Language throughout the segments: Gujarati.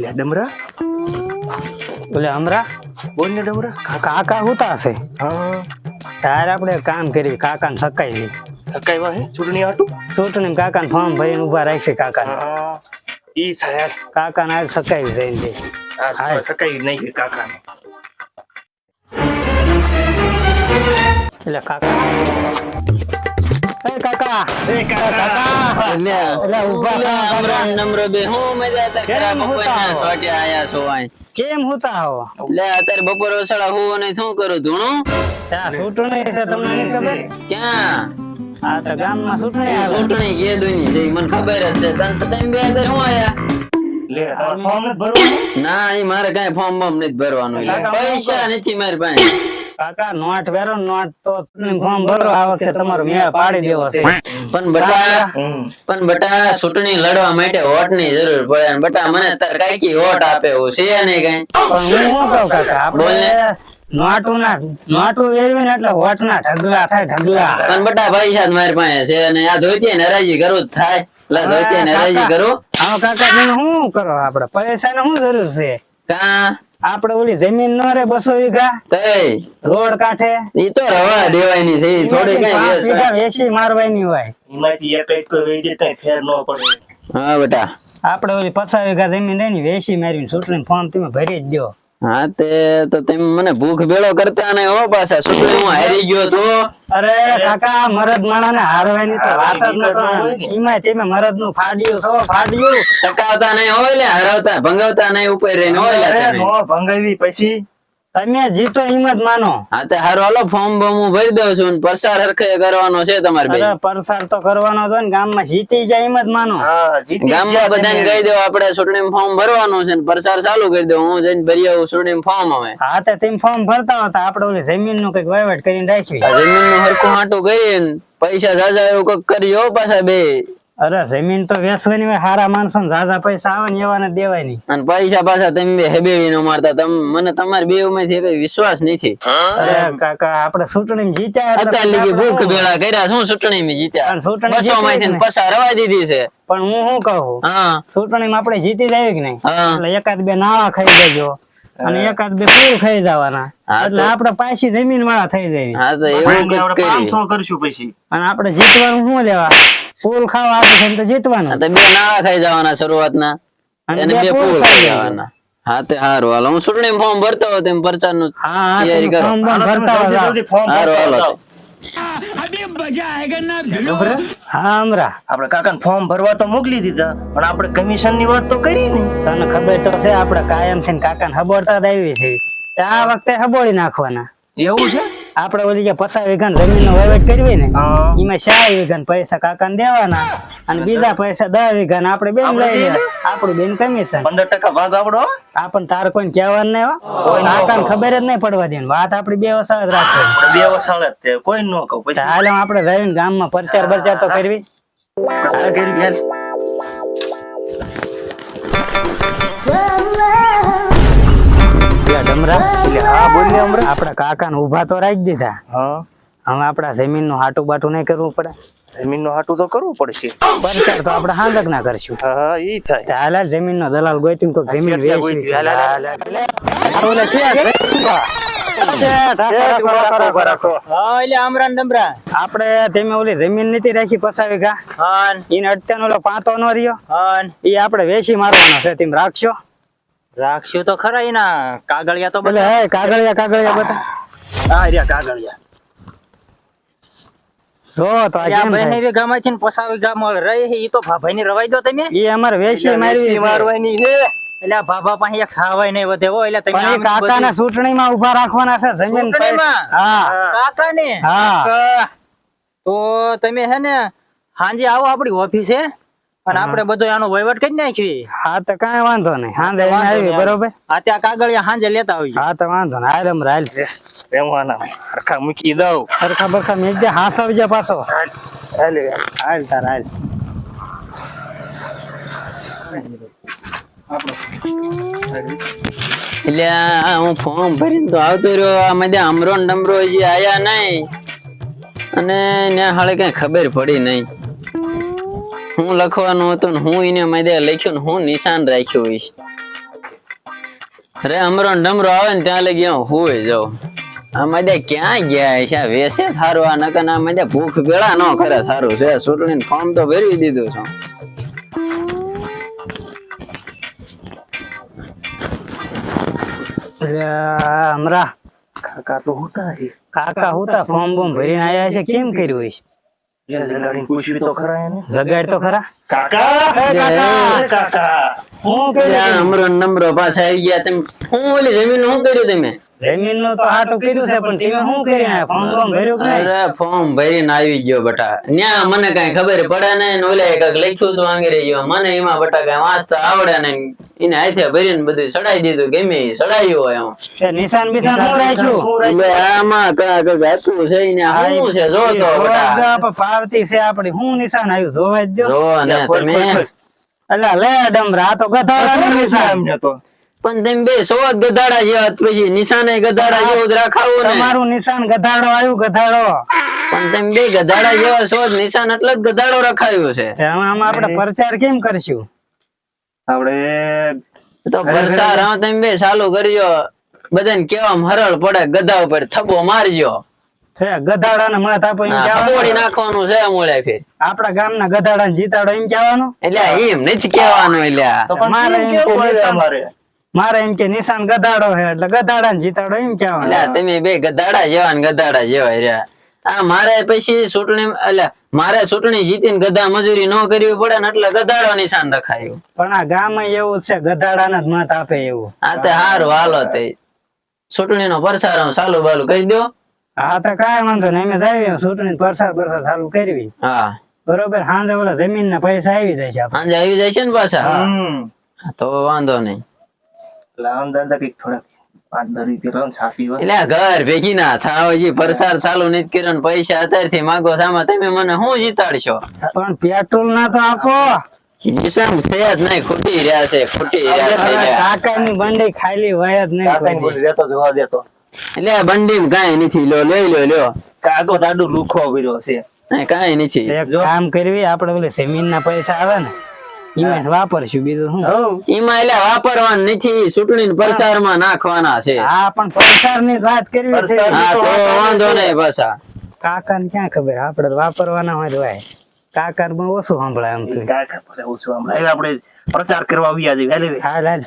લે ડમરા બોલે હમરા બોલ ને ડમરા. કાકા હોતા હશે હા તારે આપણે કામ કરી કાકાને સકાઈ નહીં સકાઈવા હે ચૂંટણી હાટું. ચૂંટણી કાકાને ફોર્મ ભરીને ઉભા રાખશે કાકા હા ઈ થાય કાકાને આજ સકાઈ જઈને આ સકાઈ નહીં કે કાકાને. એટલે કાકા એ કાકા એટલે ઉભા નમ્ર બે હું મજા તા ખરા કેમ બપોરના હોતા હો? સોટે આયા છો આય કેમ હોતા હો લે અત્યારે બપોર ઓસળા હું ને શું કરું ધૂણું ત્યાં ચૂંટણી છે તમને નહીં ખબર ક્યાં આ તો ગામમાં ચૂંટણી આવે ચૂંટણી કેદુની છે મને ખબર જ છે તમે બે અંદર હું આયા લે તમારે ફોર્મ નથી ભરવાનું. ના ઈ મારે કાંઈ ફોર્મ બમ નથી ભરવાનું લે. કાકા, પૈસા નથી મારી પાસે કાકા નોટ વેરો નોટ તો ચૂંટણી ફોર્મ ભરો આ વખતે તમારો મેળ પાડી દેવો છે પણ બટા ચૂંટણી લડવા માટે વોટ ની જરૂર પડે અને બટા મને તાર કાકી વોટ આપે એવું છે નહીં કઈ પણ હું શું કહું કાકા બોલ ને. આપણે નોટું વેરવી ને એટલે વોટ ના ઢગલા થાય ઢગલા પણ બટા પૈસા જ મારી પાસે છે અને આ ધોતી ને હરાજી કરવું જ થાય એટલે ધોતી ને હરાજી કરું આવો કાકા તમે શું કરો આપડે પૈસા ની શું જરૂર છે કા આપડે ઓલી જમીન નો રે 200 વીઘા તઈ રોડ કાંઠે ઈ તો રવા દેવાયની છે ઈ થોડી કઈ 5 વેસ વીઘા વેચી મારવાની હોય એમાંથી એક કોઈ વેચી કઈ ફેર ન પડે. હા બેટા આપડે ઓલી 50 વીઘા જમીન રહી ને વેચી મારીને ચૂંટણી ફોર્મ તમે ભરી જ દો હા તે તો તમે મને ભૂખ ભેળો કરતા ને હો પાછા ચૂંટણી હું હારી ગયો તો અરે કાકા મરદ માણા ને હારવાની તો વાત જ નતો એમાં તમે મરદ નું ફાડ્યું સકાવતા નહીં હોય લે હરાવતા ભંગાવતા નહીં ઉપર રહીને હોય લે અરે તમે. નો ભંગાવી પછી તમે જીતો એમ જ માનો હા તે હારું હાલો ફોર્મ બમ હું ભરી દઉં છું ને પ્રસાર હરખે કરવાનો છે તમારે અરે ભાઈ પરસાર તો કરવાનો હતો ને ગામમાં જીતી જાય એમ જ માનો હા જીતી ગામમાં ગયા બધાને તમે. કહી દો આપણે ચૂંટણી ફોર્મ ભરવાનું છે ને પ્રસાર ચાલુ કરી દઉં હું જઈને ભરી આવું ચૂંટણી ફોર્મ હવે હા તે તેમ ફોર્મ ભરતા હતા આપડે ઓલી જમીન નું કઈક વહીવટ કરીને રાખવી આ જમીનનું હરખું હાટું કરીને પૈસા જાજા એવું કઈક કર્યો પાછા બે અરે જમીન તો વેચવાની હોય હારા માણસો ને ઝાઝા પૈસા આવે ને એવા ને દેવાય નહીં અને પૈસા પાછા તમે બે હેબેડી નો મારતા તમે મને તમારી બે માંથી કઈ વિશ્વાસ નથી અરે કાકા આપડે ચૂંટણી જીત્યા એટલે અત્યારે લગી આપણે ભૂખ શું? ભેળા કર્યા શું ચૂંટણી માં જીત્યા અને ચૂંટણી 200 માંથી જીતી જ ને. પસાર રવા દીધી છે પણ હું શું કહું હા ચૂંટણીમાં આપણે જીતી જાય કે નહીં હા. એટલે એકાદ બે નાળા ખાઈ દેજો અને એકાદ બે ફૂલ ખાઈ જવાના હા એટલે તો- આપણે પાછી જમીન વાળા થઈ જાય હા તો એવું આપણે કઈક કરી 500 કરશું પછી. અને આપણે જીતવાનું શું લેવા ફૂલ ખાવા આપે છે એમ તો હા જીતવાનું તો બે નાળા ખાઈ જવાના શરૂઆતના અને અને બે બે પૂલ પૂલ ખાઈ ખાઈ જવાના. જવાના હા તે હારું હાલો હું ચૂંટણી ફોર્મ ભરતો હતો તેમ પ્રચાર નું હા હા તૈયારી તમે કરો. ફોર્મ બોર્મ હાલો, તમે ભરતા જલ્દી જાઓ. જલ્દી ફોર્મ હારું, ભરતા હાલો. જાઓ. હા અમરા આપણે કાકાને ફોર્મ ભરવા તો મોકલી દીધા પણ આપણે કમિશન ની વાત તો કરી નહીં. તને ખબર તો છે આપણે કાયમ છે કાકાને હબોડતા જ આવી છે તે આ વખતે હબોડી નાખવાના એવું છે? આપણે ઓલી જે 50 વીઘા જમીન નો વહીવટ કરવી ને હા. એમાં 4 વીઘા પૈસા કાકાને દેવાના અને બીજા પૈસા 10 વીઘા ને આપણે બેન આપણે લઈ લઈ લેવા આપણું બેન કમિશન 15% ભાગ આપણો. આપણ તાર કોઈ કહેવાનું નહીં હો કાકાને ખબર જ નહીં પડવા દેવાની વાત આપડી બે વસાત રાખવાની આપણે બે વસાળ જ તે કોઈ ન કહું પછી હાલ આપણે રહીને ગામમાં પ્રચાર બરચાર તો કરવી આપણે કરી ગયા. પેલા ડમરા એટલે હા બોલ ને હમણાં. આપડા કાકાને ઉભા તો રાખી દીધા હા હવે આપડા જમીન નું હાટું બાટું નહીં કરવું પડે જમીન નું હાટું તો કરવું પડશે. પ્રચાર તો આપણે હાંડક ના કરશું હા ઈ થાય. હાલ જમીન નો દલાલ ગોતીને કોઈક જમીન શેઠિયા વેચવી ગોતી. હાલ, હાલ, હાલ. ઓલે છે આપડે તેમે ઓલી જમીન નથી રાખી 50 વીઘા એને અટકાનો ઓલો પાંતો નો રહ્યો એ આપડે વેચી મારવાનો છે તેમ રાખશો રાખશું તો ખરા એના કાગળિયા તો એટલે હે કાગળિયા બધા હા રહ્યા કાગળિયા. જો તો આ કેમ થાય? વીઘામાંથી 50 વીઘામાં રહી ઈ તો ભાભાઈ ની રવાઈ દો તમે ઈ અમારે વેચી મારવી વેચી છે. મારવાની છે. એટલે આ ભાભા પાસે એક સાવાય નહીં વધે હો એટલે તમે પણ એ કાકાના ચૂંટણીમાં ઉભા રાખવાના છે જમીન પર. ચૂંટણીમાં? હા કાકા ને હા તો તમે હે ને સાંજે આવો આપડી ઓફિસે અને આપણે બધો આનો વહીવટ કરી નાખી હા તો કાંઈ વાંધો નહીં હાંડે એને આવી બરોબર આ ત્યાં કાગળિયા સાંજે લેતા આવજો હા તો વાંધો નહીં હાલ હાલ છે રહેવાના હરખા મૂકી દઉં. સરખા બરખા મેં દે હાથ આવજે પાછો હાલે. હાલ તાર હાલ એટલે હું ફોર્મ ભરીને તો આવતો રહ્યો આ મધ્ય અમરો ને ડમરો હજી આયા નહીં અને ને હાલે કઈ ખબર પડી નહીં હું લખવાનું હતું ને હું એને મધ્ય લખ્યું ને હું નિશાન રાખ્યું હોઈશ અરે અમરો ને ડમરો આવે ને ત્યાં લગી હું હુઈ જાઉં. આમાં દે ક્યાં ગયા છે વેસે થારું આ નકન આમાં દે ભૂખ ભેળા ન કરે થારું છે ચૂંટણી ફોર્મ તો ભરી દીધું છે. હમરા કાકા તો હોતા હે કાકા હુતા ફોર્મ બોમ ભરીને આયા છે કેમ કર્યું હશે? એ જગાડીને પૂછવી તો ખરા એને. જગાડ તો ખરા. કાકા કાકા હું કર્યું? ત્યાં અમરો ને ડમરો પાછા આવી ગયા તમે હું ઓલી જમીન શું કર્યું તમે? જમીન નું તો હાટું કર્યું છે પણ તમે શું કરીને આયા? ફોર્મ બોમ ભર્યું કે નહીં? અરે ફોર્મ ભરીને આવી ગયો બટા ન્યા મને કઈ ખબર પડે નહીં ને ઓલા કઈક લખ્યું હતું અંગ્રેજીમાં મને એમાં બટા કઈ વાંચતા આવડે નહીં એને હાથે ભરીને બધું સડાઈ દીધું ગમે ઈ સડાયું હોય એમ. તે નિશાન બિશાન શું રાખ્યું? એટલે આમાં કઈક આપ્યું છે એને શું છે જો તો બટા પાવતી છે આપડી શું નિશાન આવ્યું જોવા જ દો. જો ને તમે અલા લે ડમરા આ તો ગધાડાનું નિશાન. એમને તો પણ તમે બે સો જ ગધાડા જેવા પછી નિશાને ગધાડા જેવું જ રાખાવું ને. તમારું નિશાન ગધાડો આવ્યું ગધાડો. પણ તમે બે ગધાડા જેવા સો જ નિશાન એટલે જ ગધાડો રખાયું છે. આમાં આપણે પ્રચાર કેમ કરશું? આપણે તો પ્રસાર હા તમે બે ચાલુ કરજો બધાને કેવામાં હરળ પડે ગધા ઉપર થપ્પો મારજો. ગધાડા ને મત આપો એમ થપ્પોડી કહેવાનું. નાખવાનું છે મોળે ફેર. આપડા ગામના ગધાડા ને જીતાડો એમ કહેવાનું. એટલે એમ નથી કહેવાનું એટલે તો પણ મારે કેમ એમ કેવું કે હોય નિશાન- અમારે મારે એમ કે નિશાન ગધાડો છે એટલે ગધાડા ને જીતાડો એમ કહેવાનું. એટલે તમે બે ગધાડા જેવા ને ગધાડા જેવા રહ્યા. આ મારે પછી ચૂંટણી એટલે મારે ચૂંટણી જીતીને ગધા મજૂરી ન કરવી પડે ને એટલે ગધાડો નિશાન રખાયું. પણ આ ગામ એવું છે ગધાડા ને જ મત આપે એવું. આ તે હારું હાલો તે ચૂંટણી નો પરસાર ચાલુ બાલુ કરી દો. હા તો કાંઈ વાંધો નહીં અમે જઈએ ચૂંટણી પ્રસાર પ્રસાર ચાલુ કરવી હા બરોબર. સાંજે ઓલા જમીન ના પૈસા આવી જાય છે આપણે. સાંજે આવી જાય છે ને પાછા હમ તો વાંધો નહીં. એટલે આમ દાદા કઈક થોડાક 5-10 રૂપિયા રન છાપી હોય એટલે આ ઘર ભેગી ના થાવ હજી પરસાર ચાલુ નથી કર્યો ને પૈસા અત્યારથી માગો સામા તમે મને શું જીતાડશો? પણ પેટ્રોલ ના તો આપો. નિશાન છે જ નહીં ખૂટી રહ્યા છે ખૂટી રહ્યા છે એટલે. કાકા ની બંડી ખાલી હોય જ નહીં કાકાને કોઈ દી. બોલી દેતો જોવા દેતો એટલે આ બંડી કઈ નથી લો લઈ લો કાકો દાડુ લુખો કર્યો છે કઈ નથી. એક કામ કરવી આપણે ઓલી જમીન ના પૈસા આવે ને એમાં વાપરશું બીજું શું. હવ એમાં એટલે વાપરવાનું નથી ચૂંટણી પ્રસાર માં નાખવાના છે. હા પણ પ્રચાર ની વાત કરવી છે. પ્રચાર હા તો વાંધો નહીં પાછા. કાકા ને ક્યાં ખબર આપડે તો વાપરવાના હોય તો ભાઈ કાકા ને બહુ ઓછું સંભળાય એમ થયું. કાકા ભલે ઓછું આમ લાવ્યા આપણે પ્રચાર કરવા આવ્યા છે વેલે હાલ હાલ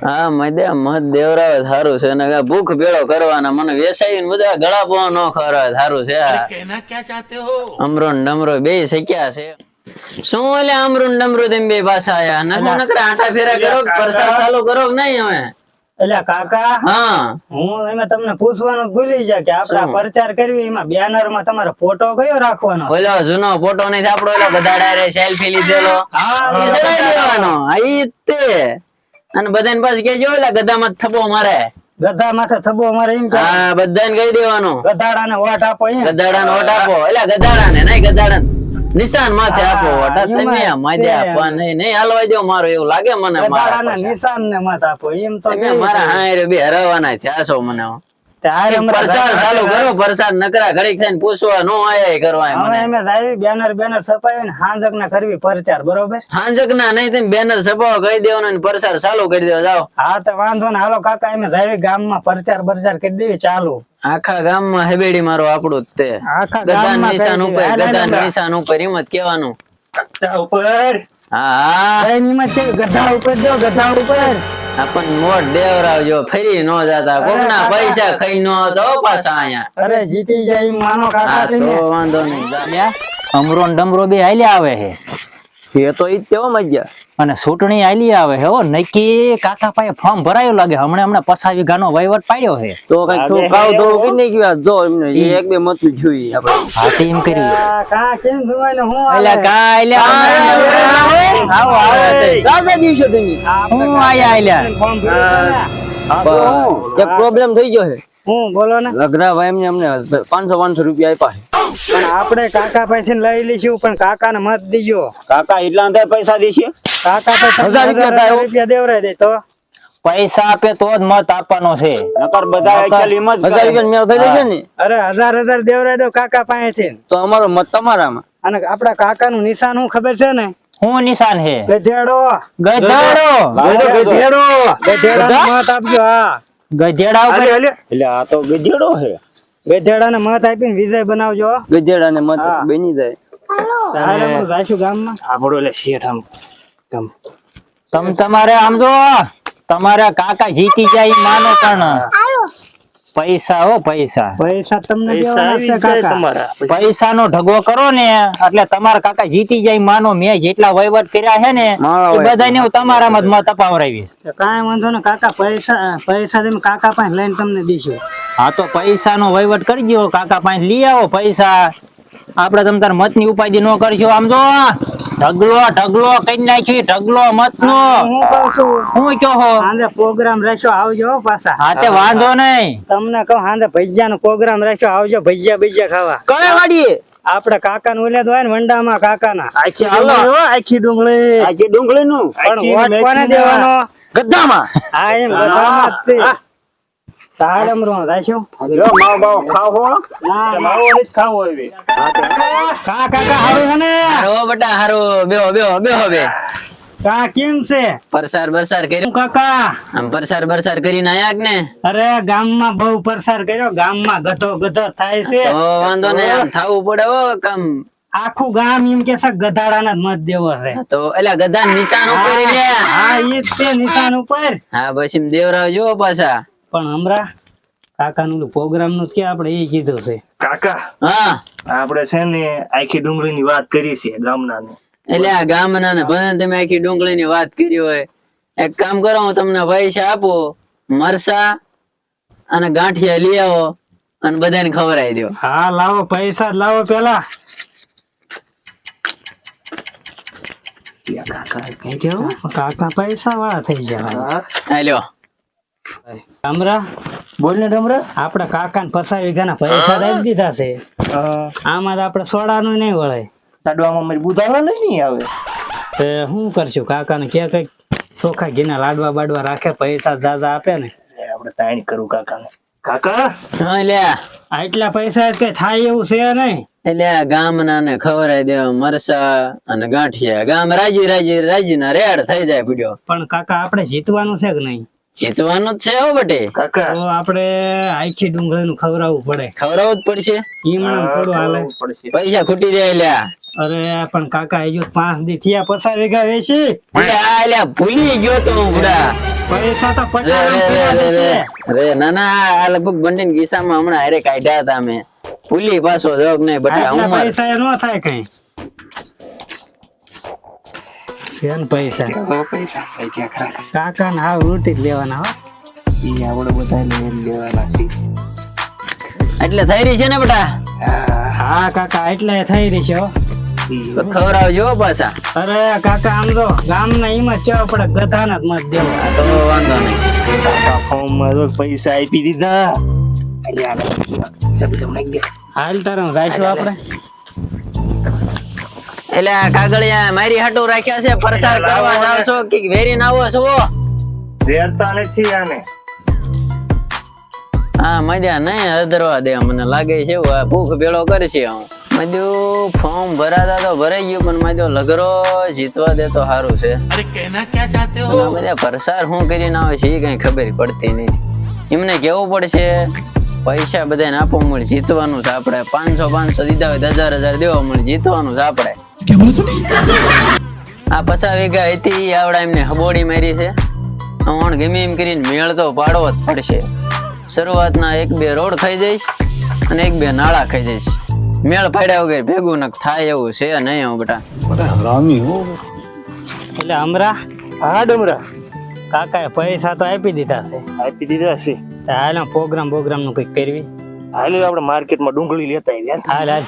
હા મદે મત દેવરાવે સારું છે ને આ ભૂખ ભેળો કરવાના મને વેસાઈ બધા ગળા પો ન ખવડાવે સારું છે. कहना क्या चाहते हो? અમરો ને ડમરો બે શક્યા છે. શું ઓલે અમરો ને ડમરો તેમ બે પાછા આયા નકરા આટા ફેરા કરો કે પ્રસાર ચાલુ કરો કે નહીં હવે? એટલે કાકા હા હું એમાં તમને પૂછવાનું ભૂલી જાય કે આપડા પ્રચાર કરવી એમાં બેનર માં તમારો ફોટો કયો રાખવાનો? ઓલો જૂનો ફોટો નહીં આપડો ઓલો ગધાડા રે સેલ્ફી લીધેલો હા, એ ચડાઈ દેવાનો. આ ઈ જ તે અને બધાને પાછું કેજો ઓલા ગધામાં થપ્પો મારે. ગધા માથે થબો મારે એમ કે હા બધાને કહી દેવાનું ગધાડા ને વોટ આપો એમ. ગધાડાને વોટ આપો. એટલે ગધાડાને નહીં ગધાડાને નિશાન માથે આપો વોટ. આ તમે એમાં માથે તે આપવા નહીં હાલવા દો મારું એવું લાગે મને ગધાડા મારા ના પાસે. નિશાન ને મત આપો એમ તો તમે મારા હારે બે હરાવવાના થયા છો મને. ત્યારે અમે પ્રસાર ચાલુ કરો પ્રસાર નકરા ઘડીક થઈને પૂછવા નો આયા કરવા હવે મને. અમે જાવી બેનર બેનર છપાવી ને હાંજક ના કરવી પ્રચાર બરોબર. હાંજક ના નહીં તમે બેનર છપાવો કહી દેવાનો ને પ્રસાર ચાલુ કરી દેવો જાઓ. હા તો વાંધો ને હાલો કાકા અમે જાવી ગામમાં પ્રચાર બરચાર કરી દેવી ચાલુ. આખા ગામમાં હેબેડી મારો આપણું જ તે આખા ગધાના ગામમાં નિશાન કરી ઉપર દેવી. હાલ, હાલ, ગધાના હાલ. નિશાન ઉપર એમ જ કહેવાનું. ઉપર હા હા કઈ નિમત છે? ગધા ઉપર જો ગધા ઉપર. આપણને મોટ દેવરાવજો ફરી નો જાતા કોકના પૈસા ખાઈ નો આવતા હો પાછા અહીંયા. અરે જીતી જાય એમ માનો હા કાકા તો તમે. વાંધો નહીં. અમરો ને ડમરો બે હાલ્યા આવે છે એ તો ઈ જ તેવો મજા. અને ચૂંટણી હાલી આવે છે હો નક્કી કાકા પાસે ફોર્મ ભરાયું લાગે હમણાં 50 વીઘાનો વહીવટ પાડ્યો છે તો કઈક શું કાવ તો કઈ ગયું જો એમને એક બે મત જોઈ આપણે. હા તે એમ કર્યું આ કા કેમ જોવાય ને હું એટલે કાંઈ આવો આવો કાકા દિવસે તમે હું આયા આલ્યા એક પ્રોબ્લેમ થઈ ગયો છે. હું બોલો ને. લગરાભાઈ એમને અમને 500 રૂપિયા આપ્યા છે. પણ આપણે કાકા પાસે લઈ લઈશું પણ કાકા ને મત દીજો. કાકા એટલા અંદર પૈસા દેશે કાકા પાસે 1000 રૂપિયા થાય. રૂપિયા દેવરાય દે તો પૈસા આપે તો જ મત આપવાનો છે નકર બધા actually એમ જ 1000 રૂપિયા મેળ થઈ જશે ને અરે 1000 દેવરાય દો કાકા પાસેથી. તો અમારો મત તમારામાં. અને આપડા કાકા નું નિશાન હું ખબર છે ને? શું નિશાન હે? ગધેડો ગધેડો. ગધેડો મત આપજો. હા ગધેડા ઉપર એટલે આ તો ગધેડો છે. ગધેડાને મત આપીને વિજય બનાવજો. ગધેડાને મત બની જાય. હાલે હું જાશું ગામમાં. આપણો એટલે શેઠ આમ તમારે આમ જો તમારા કાકા જીતી જાય ઈ માનો પણ પૈસા હો પૈસા પૈસા તમને પૈસા દેવાના આવી છે જાય કાકા. તમારા. પૈસાનો ઢગો કરો ને એટલે તમારા કાકા જીતી જાય માનો મેં જેટલા વહીવટ કર્યા છે ને એ બધાને હું તમારામાં જ મત અપાવરાવીશ. તો કાંઈ વાંધો ને કાકા, પૈસા તમે કાકા પાસે લઈને તમને દઈશું. હા તો પૈસાનો વહીવટ કરજો, કાકા પાસે લઈ આવો પૈસા. આપણે તમ તાર મત ની ઉપાધિ નો કરશો. આમ જો ઢગલો કઈ નાખ્યો, ઢગલો મત નો. હું કહું છું હું કહો છો? હાંજે પ્રોગ્રામ રાખ્યો, આવજો હો પાછા. હા તે વાંધો નહીં. તમને કહું હાંજે ભજીયાનો પ્રોગ્રામ રાખ્યો, આવજો ભજીયા ખાવા. કઈ વાડીએ? આપણે કાકા નું ઓલે હોય ને વંડામાં કાકાના. આખી ડુંગળી હો, આખી ડુંગળી. આ જે ડુંગળી નું પણ વોટ કોને દેવાનો? ગદ્દામાં. હા એમ બધામાં જ છે. તાળમરો રાખ્યો. લ્યો માવ બાવ ખાવ હો. ના, માવો નથી ખાવો હવે. કાકા હારું છે ને? હારો બટા હારો. બેહો બે. કા કેમ છે? પરસાર કરી હું કાકા આમ પરસાર કરીને આયા કે ને? અરે ગામમાં બહુ પ્રસાર કર્યો, ગામમાં ગધો થાય છે. તો વાંધો નહીં, આમ થાવું પડે હો કામ. આખું ગામ એમ કે છે ગધાડાના જ મત દેવો છે. તો એલા ગધા નિશાન ઉપર લે. હા ઈ જ તે નિશાન ઉપર. હા બસ એમ દેવરાવ જો પાછા. પણ હમણાં કાકા નું પ્રોગ્રામ નું કે આપણે એ કીધું છે. કાકા હા આપણે છે ને આખી ડુંગળી ની વાત કરી છે ગામના ને. એટલે આ ગામના ને ભલે તમે આખી ડુંગળી ની વાત કરી હોય, એક કામ કરો, હું તમને પૈસા આપો, મરસા અને ગાંઠિયા લઈ આવો અને બધાને ખવડાવી દો. હા લાવો પૈસા લાવો પેલા. કાકા પૈસા વાળા થઈ જાય. હા લ્યો. હમણાં બોલ ને ડમરા. આપડે કાકા ને 50 વીઘાના પૈસા આપી દીધા છે. આમાં તો આપડે સોડાનું નહીં વળે. તાડવામાં મારી બુધાવા લઈ નહીં આવે. તે શું કરશું? કાકા ને કે કઈક ચોખા ઘીના લાડવા બાડવા રાખે, પૈસા જાજા આપે ને. આપણે તાણી કરું કાકાને. કાકા હા લે. આટલા પૈસા કઈ થાય એવું છે નહીં. એટલે આ ગામના ને ખવડાવી દેવા મરસા અને ગાંઠિયા. ગામ રાજી ના રેડ થઈ જાય પીડ્યો. પણ કાકા આપણે જીતવાનું છે કે નહીં? જીતવાનું જ છે હો બટે. કાકા તો આપણે આખી ડુંગળી નું ખવડાવવું પડે. ખવડાવવું જ પડશે. ઈમણું થોડું હાલે. પૈસા ખૂટી જાય લ્યા. અરે પણ કાકા હજુ 5 દી થયા 50 વીઘા વેચી. એટલે આ લ્યા ભૂલી ગયો તો હું બુડા. પૈસા તો 50 છે. રે ના આ લગભગ બંટીના ગીસામાં હમણાં હારે કાઢ્યા હતા મેં. ભૂલી પાછો જોગ નહીં બટા. આટલા ઉંમર પૈસા એ નો થાય કઈ. કેમ પૈસા કાકા ને હાવ લૂંટી જ લેવાના હો. ઈ આપણે બધા લઈ લેવાના છે. એટલે થઈ રહી છે ને બટા. હા કાકા એટલે થઈ રહી છે હો. તો ખવડાવજો હો પાછા. અરે કાકા આમ તો ગામના ઈમાં ચા પડે, ગધાના જ મત દેવો. હા તો વાંધો નહીં. કાકા ફોર્મમાં તો પૈસા આપી દીધા. હાલ તારે રાખ્યું આપણે. એટલે આ કાગળિયા મારી હાટુ રાખ્યા છે, પ્રસાર કરવા જાવ છો કે વેરી ના આવો છો? વેરતા નથી આને. હા મજા નહીં હદરવા દે. મને લાગે છે ભૂખ ભેળો કરશે. હું મધ્યો ફોર્મ ભરાતા તો ભરાઈ ગયું, પણ મધ્યો લગરો જીતવા દે તો સારું છે. બધા પ્રસાર શું કરીને આવે છે એ કઈ ખબર પડતી નહીં. એમને કેવું પડશે પૈસા બધાને આપો મળે, જીતવાનું છે આપણે. 500 દીધા હોય 1000 દેવા મળે, જીતવાનું છે આપણે. આ 50 વીઘા હતી આવડા એમને હબોડી મારી છે. હું ગમે એમ કરીને મેળ તો પાડવો જ પડશે. શરૂઆતના 1-2 રોડ ખાઈ જઈશ અને 1-2 નાળા ખાઈ જઈશ. મેળ પાડ્યા વગર ભેગું ન થાય એવું છે નહીં. હું બેટા એટલે હમરા હા ડમરા કાકાએ પૈસા તો આપી દીધા છે. આપી દીધા છે. હાલ પ્રોગ્રામ નું કઈક કરવી. હાલે આપણે માર્કેટમાં ડુંગળી લેતા આવ્યા. હાલ હાલ